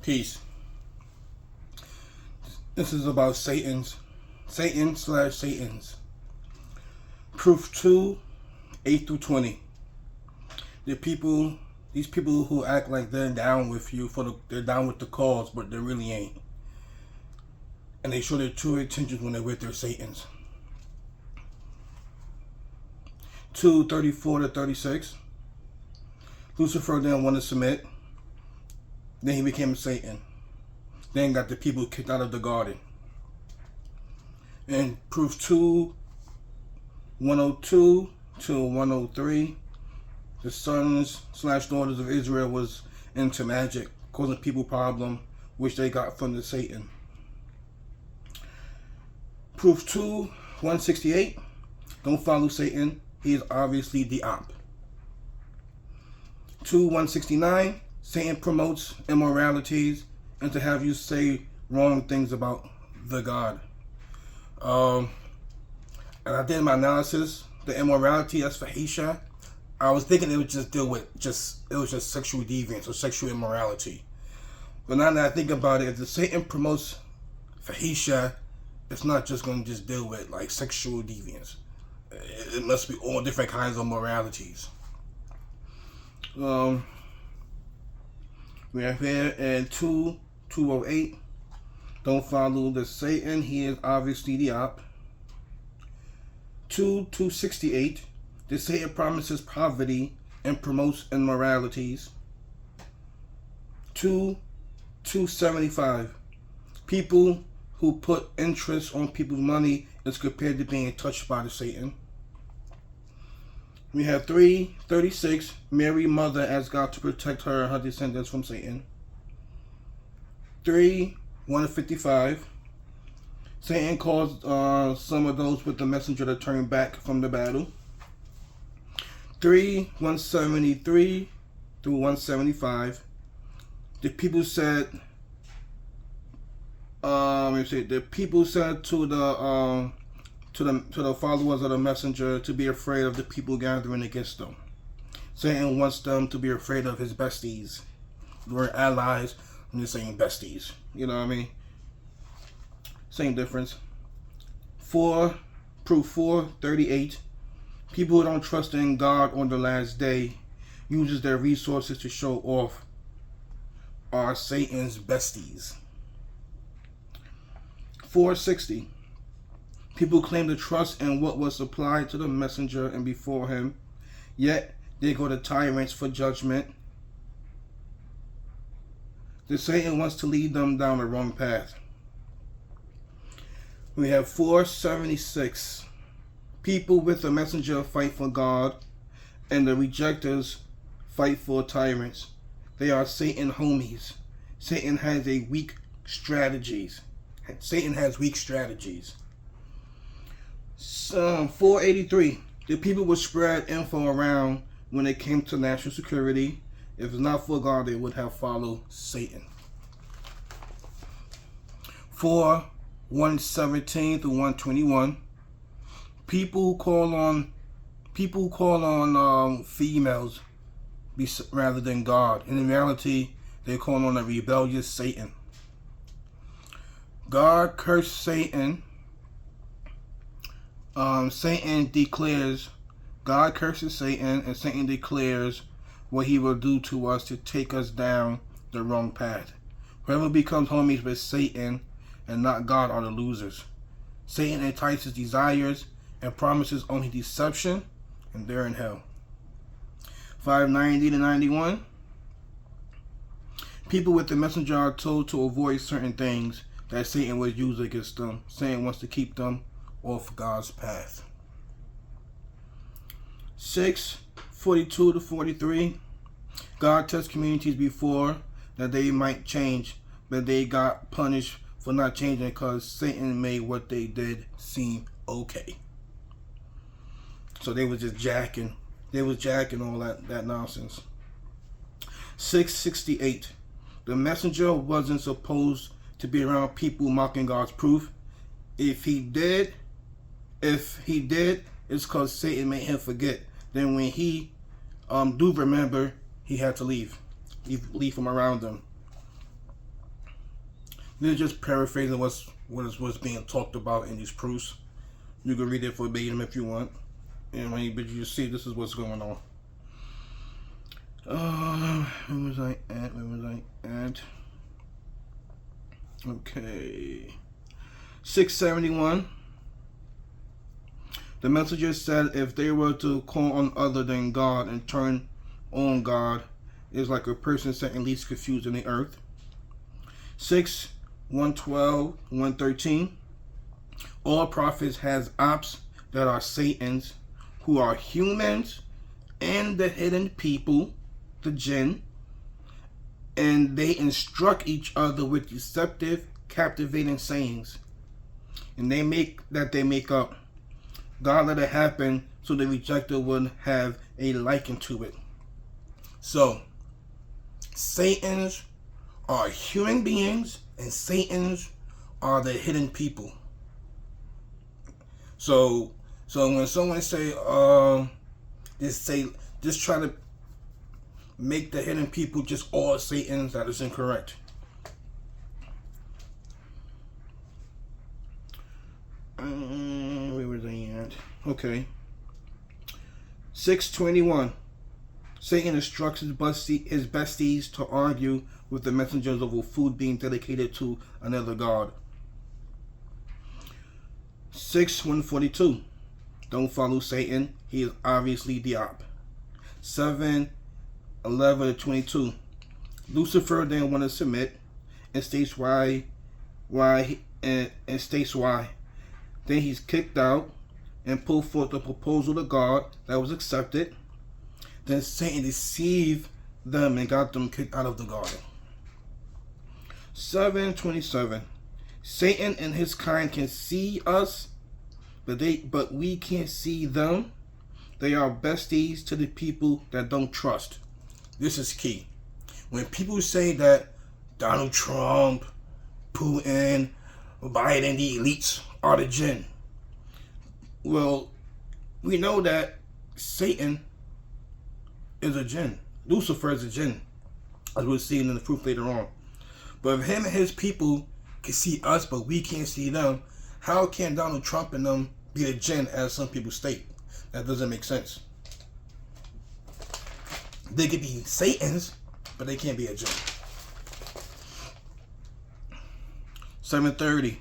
Peace. This is about Satan/Satans. Proof 2, 8 through 20. These people who act like they're down with you they're down with the cause, but they really ain't. And they show their true intentions when they're with their Satans. 2:34 to 36. Lucifer didn't want to submit. Then he became a Satan. Then got the people kicked out of the garden. And proof 2, 102 to 103. The sons/daughters of Israel was into magic, causing people problem, which they got from the Satan. Proof 2, 168. Don't follow Satan. He is obviously the op. 2, 169. Satan promotes immoralities and to have you say wrong things about the God. And I did my analysis. The immorality, that's fahisha. I was thinking it would just deal with sexual deviance or sexual immorality. But now that I think about it, if the Satan promotes fahisha, it's not just going to just deal with like sexual deviance. It must be all different kinds of moralities. We have here in 2:208. Don't follow the Satan. He is obviously the op. 2:268. The Satan promises poverty and promotes immoralities. 2:275. People who put interest on people's money is compared to being touched by the Satan. We have 3:36. Mary, mother, asked God to protect her and her descendants from Satan. 3:155. Satan caused some of those with the messenger to turn back from the battle. 3:173 through 175. The people said, the people said to the followers of the messenger to be afraid of the people gathering against them. Satan wants them to be afraid of his besties. We're allies. I'm just saying besties. You know what I mean? Same difference. Proof 4:38. People who don't trust in God on the last day uses their resources to show off are Satan's besties. 4:60. People claim to trust in what was supplied to the messenger and before him, yet they go to tyrants for judgment. The Satan wants to lead them down the wrong path. We have 4:76. People with the messenger fight for God, and the rejectors fight for tyrants. They are Satan homies. Satan has weak strategies. 4:83. The people would spread info around when it came to national security. If it's not for God, they would have followed Satan. 4:117 through 121. People call on females rather than God. And in reality, they call on a rebellious Satan. God cursed Satan. God curses Satan, and Satan declares what he will do to us to take us down the wrong path. Whoever becomes homies with Satan and not God are the losers. Satan entices desires and promises only deception, and they're in hell. 590 to 91. People with the messenger are told to avoid certain things that Satan would use against them. Satan wants to keep them off God's path. 6:42 to 43. God tests communities before that they might change, but they got punished for not changing because Satan made what they did seem okay. So they was just jacking. They was jacking all that nonsense. 6:68. The messenger wasn't supposed to be around people mocking God's proof. If he did, it's because Satan made him forget. Then when he do remember, he had to leave from around them. This is just paraphrasing what's being talked about in these proofs. You can read it verbatim if you want. But you see this is what's going on. Where was I at? Okay. 671. The messenger said if they were to call on other than God and turn on God, it is like a person setting least confused in the earth. 6, 112, 113. All prophets has ops that are Satans, who are humans and the hidden people, the jinn, and they instruct each other with deceptive, captivating sayings. And they make up. God let it happen so the rejecter would have a liking to it. So, Satans are human beings and Satans are the hidden people. So when someone say, just try to make the hidden people just all Satans, that is incorrect. Where was I at? Okay. 621. Satan instructs his besties to argue with the messengers over food being dedicated to another god. 6:142. Don't follow Satan. He is obviously the op. 7:11-22. Lucifer didn't want to submit and states why. Then he's kicked out and pulled forth a proposal to God that was accepted. Then Satan deceived them and got them kicked out of the garden. 7:27. Satan and his kind can see us, but we can't see them. They are besties to the people that don't trust. This is key. When people say that Donald Trump, Putin, Biden, the elites are the jinn, well, we know that Satan is a jinn. Lucifer is a jinn, as we'll see in the proof later on. But if him and his people can see us, but we can't see them, how can Donald Trump and them be a jinn, as some people state? That doesn't make sense. They could be Satans, but they can't be a jinn. 7:30.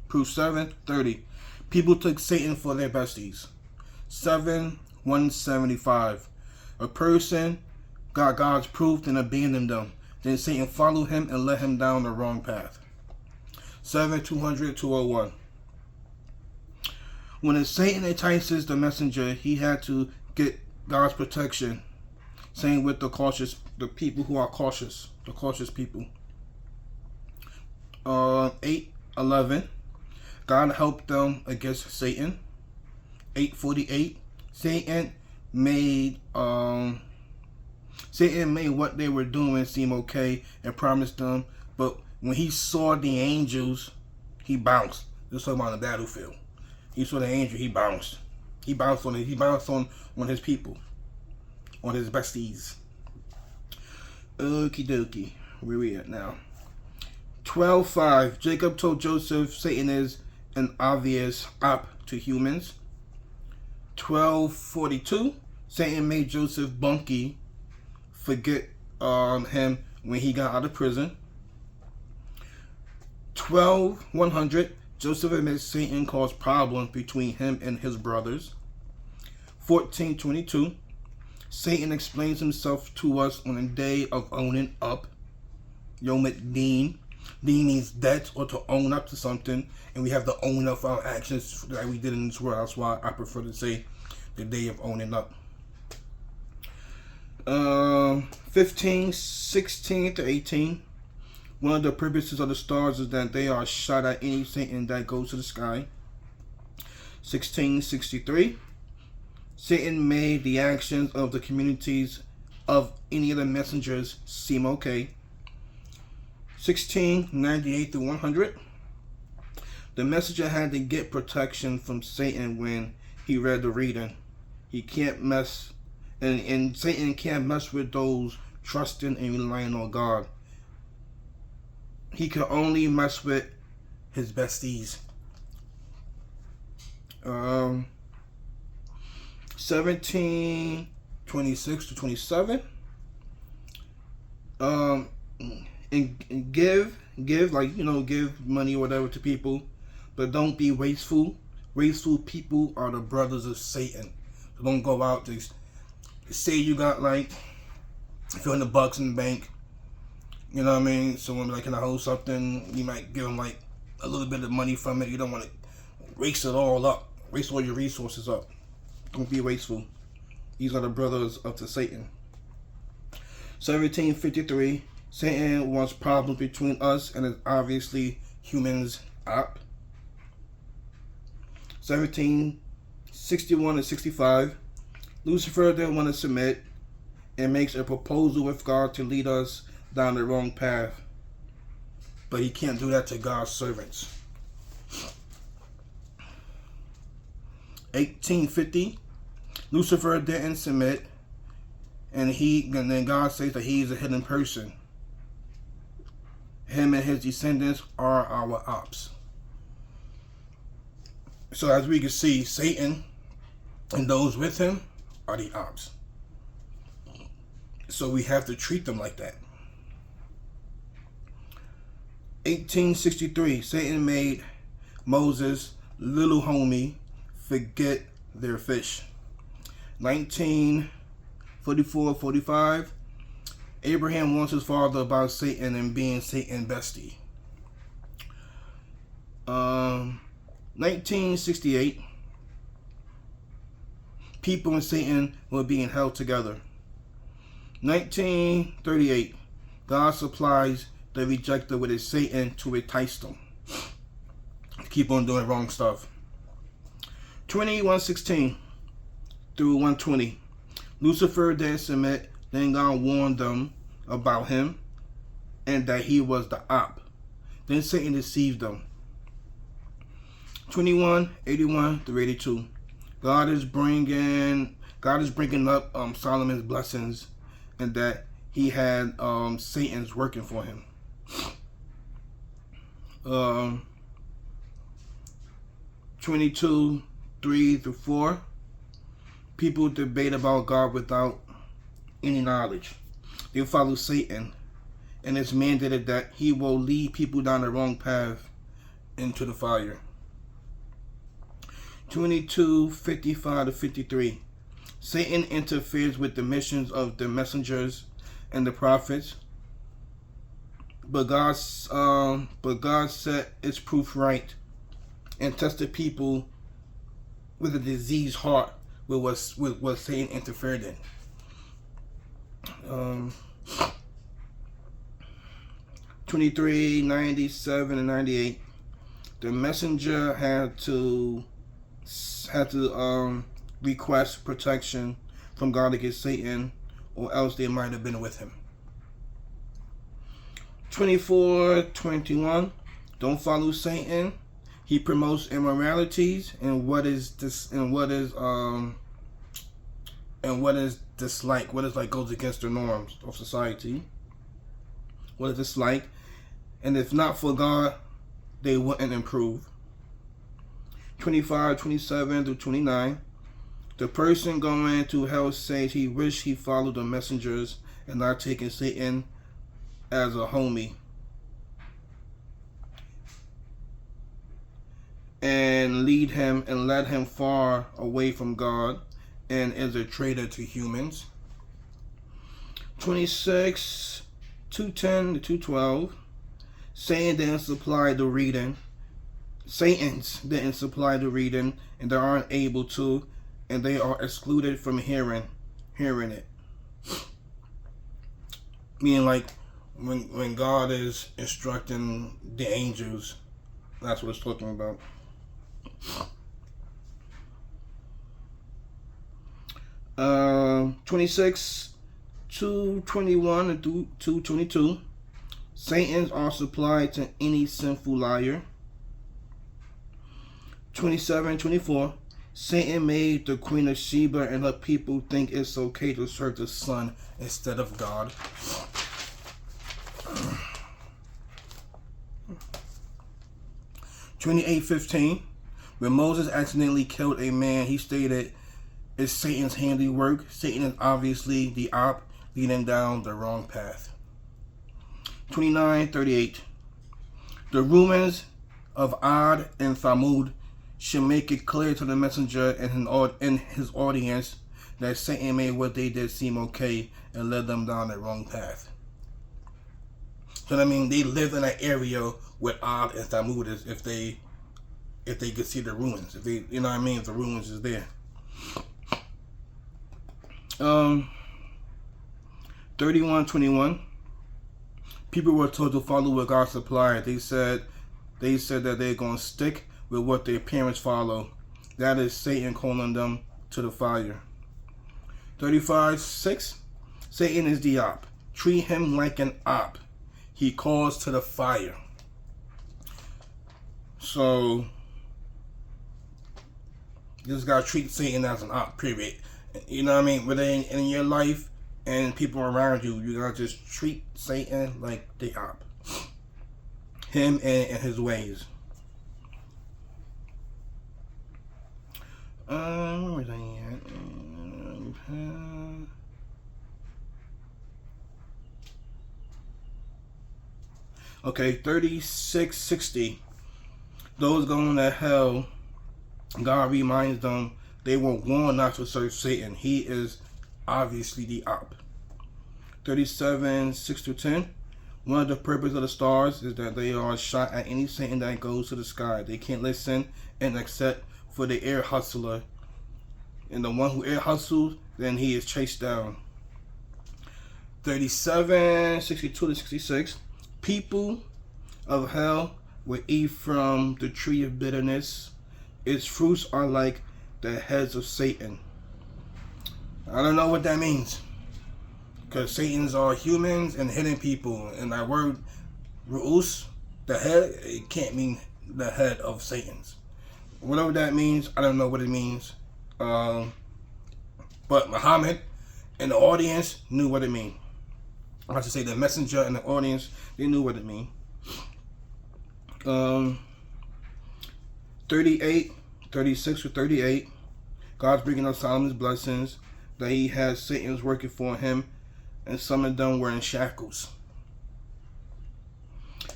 Proof 7:30. People took Satan for their besties. 7:175. A person got God's proof and abandoned them. Then Satan followed him and led him down the wrong path. 7:200-201. When Satan entices the messenger, he had to get God's protection. Same with the people who are cautious, the cautious people. 8:11. God helped them against Satan. 8:48. Satan made what they were doing seem okay and promised them, but when he saw the angels, he bounced. This is talking about the battlefield. He saw the angel, he bounced. He bounced on his people, on his besties. Okie dokie. Where we at now? 12:5. Jacob told Joseph Satan is an obvious op to humans. 12:42. Satan made Joseph Bunky forget him when he got out of prison. 12:100. Joseph admits Satan caused problems between him and his brothers. 14:22. Satan explains himself to us on the day of owning up. Yom Din. Din means debt or to own up to something, and we have to own up for our actions that we did in this world. That's why I prefer to say the day of owning up. 15:16-18. One of the purposes of the stars is that they are shot at any Satan that goes to the sky. 16:63. Satan made the actions of the communities of any of the messengers seem okay. 16:98-100. The messenger had to get protection from Satan when he read the reading. He can't mess, and Satan can't mess with those trusting and relying on God. he can only mess with his besties. 17:26 to 27. And give like, give money or whatever to people, but don't be wasteful. Wasteful people are the brothers of Satan. So don't go out to say you got like $200 in the bank. You know what I mean? Someone like, can I hold something? You might give them like a little bit of money from it. You don't want to waste it all up. Waste all your resources up. Don't be wasteful. These are the brothers of the Satan. 17:53. Satan wants problems between us and is obviously humans up. 17:61 and 65. Lucifer didn't want to submit and makes a proposal with God to lead us down the wrong path. But he can't do that to God's servants. 18:50. Lucifer didn't submit, and then God says that he's a hidden person. Him and his descendants are our ops. So as we can see, Satan and those with him are the ops. So we have to treat them like that. 18:63. Satan made Moses' little homie forget their fish. 19:44-45. Abraham warns his father about Satan and being Satan's bestie. 1968. People and Satan were being held together. 1938. God supplies the rejector with his Satan to entice them. Keep on doing wrong stuff. 21:16 through 120. Lucifer didn't submit. Then God warned them about him and that he was the op. Then Satan deceived them. 21:81 through 82. God is bringing up Solomon's blessings, and that he had Satan's working for him. 22:3 through 4. People debate about God without any knowledge. They follow Satan, and it's mandated that he will lead people down the wrong path into the fire. 22:55 to 53. Satan interferes with the missions of the messengers and the prophets, but God set its proof right and tested people with a diseased heart with what Satan interfered in. 23:97 and 98. The messenger had to request protection from God against Satan, or else they might have been with him. 24:21. Don't follow Satan. He promotes immoralities and what is dislike. What is like goes against the norms of society. What is dislike? And if not for God, they wouldn't improve. 25:27 through 29. The person going to hell says he wished he followed the messengers and not taking Satan as a homie, and led him far away from God, and is a traitor to humans. 26:210 to 212. Satan's didn't supply the reading, and they aren't able to, and they are excluded from hearing it. Meaning like when God is instructing the angels, that's what it's talking about. 26:221 and 222. Satans are supplied to any sinful liar. 27:24. Satan made the Queen of Sheba and her people think it's okay to serve the sun instead of God. 28:15. When Moses accidentally killed a man, he stated, "It's Satan's handiwork. Satan is obviously the op, leading down the wrong path." 29:38. The rumors of Ad and Thamud should make it clear to the messenger and his audience that Satan made what they did seem okay and led them down the wrong path. So I mean, they lived in an area where Ad and Thamud is, if they could see the ruins, if they, you know what I mean, if the ruins is there. 31:21. People were told to follow what God supplied. They said that they're going to stick with what their parents follow. That is Satan calling them to the fire. 35:6. Satan is the op. Treat him like an op. He calls to the fire. So you just gotta treat Satan as an op, period. You know what I mean? Whether in your life and people around you, you gotta just treat Satan like the op. Him and his ways. Where was I at? Okay, 36:60. Those going to hell, God reminds them they were warned not to serve Satan. He is obviously the op. 37:6-10. One of the purpose of the stars is that they are shot at any Satan that goes to the sky. They can't listen and accept for the air hustler. And the one who air hustles, then he is chased down. 37:62-66. People of hell will eat from the tree of bitterness. Its fruits are like the heads of Satan. I don't know what that means, because Satans are humans and hidden people. And that word, Ru'us, the head, it can't mean the head of Satan's. Whatever that means, I don't know what it means. But Muhammad and the audience knew what it means. I have to say the messenger and the audience, they knew what it means. 36-38. God's bringing up Solomon's blessings, that he has Satan's working for him, and some of them were in shackles.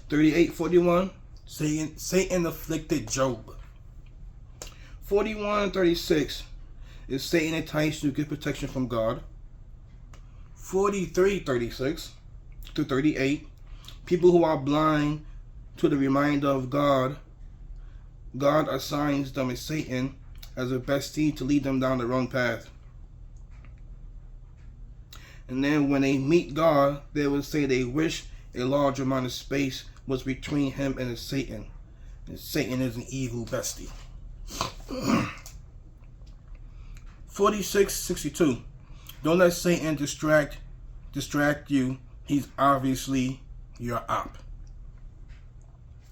38:41. Satan afflicted Job. 41:36. Is Satan enticed to get protection from God? 43:36-38. People who are blind to the reminder of God, God assigns them as Satan as a bestie to lead them down the wrong path. And then when they meet God, they will say they wish a large amount of space was between him and Satan. And Satan is an evil bestie. 46:62. Don't let Satan distract you. He's obviously your op.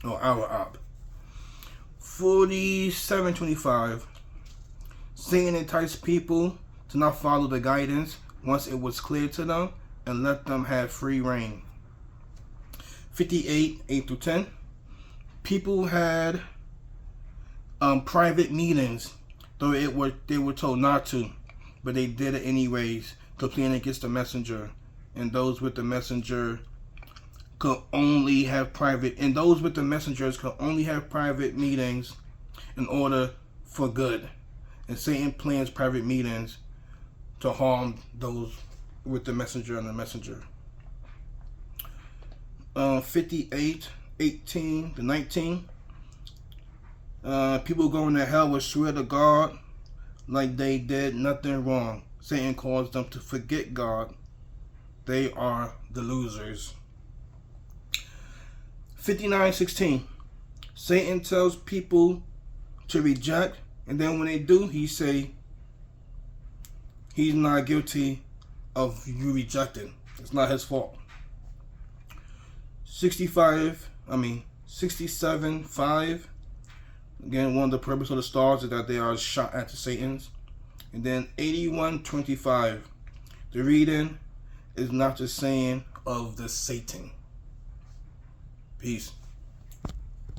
Or our op. 47:25. Satan enticed people to not follow the guidance once it was clear to them and let them have free reign. 58:8-10. People had private meetings, though they were told not to, but they did it anyways, complaining against the messenger. And those with the messenger could only have private, and those with the messengers could only have private meetings in order for good. And Satan plans private meetings to harm those with the messenger and the messenger. 58:18-19. People going to hell will swear to God like they did nothing wrong. Satan calls them to forget God. They are the losers. 59:16. Satan tells people to reject, and then when they do, he say he's not guilty of you rejecting. It's not his fault. 67:5. Again, one of the purpose of the stars is that they are shot at the Satans. And then 81:25. The reading is not the saying of the Satan. Peace.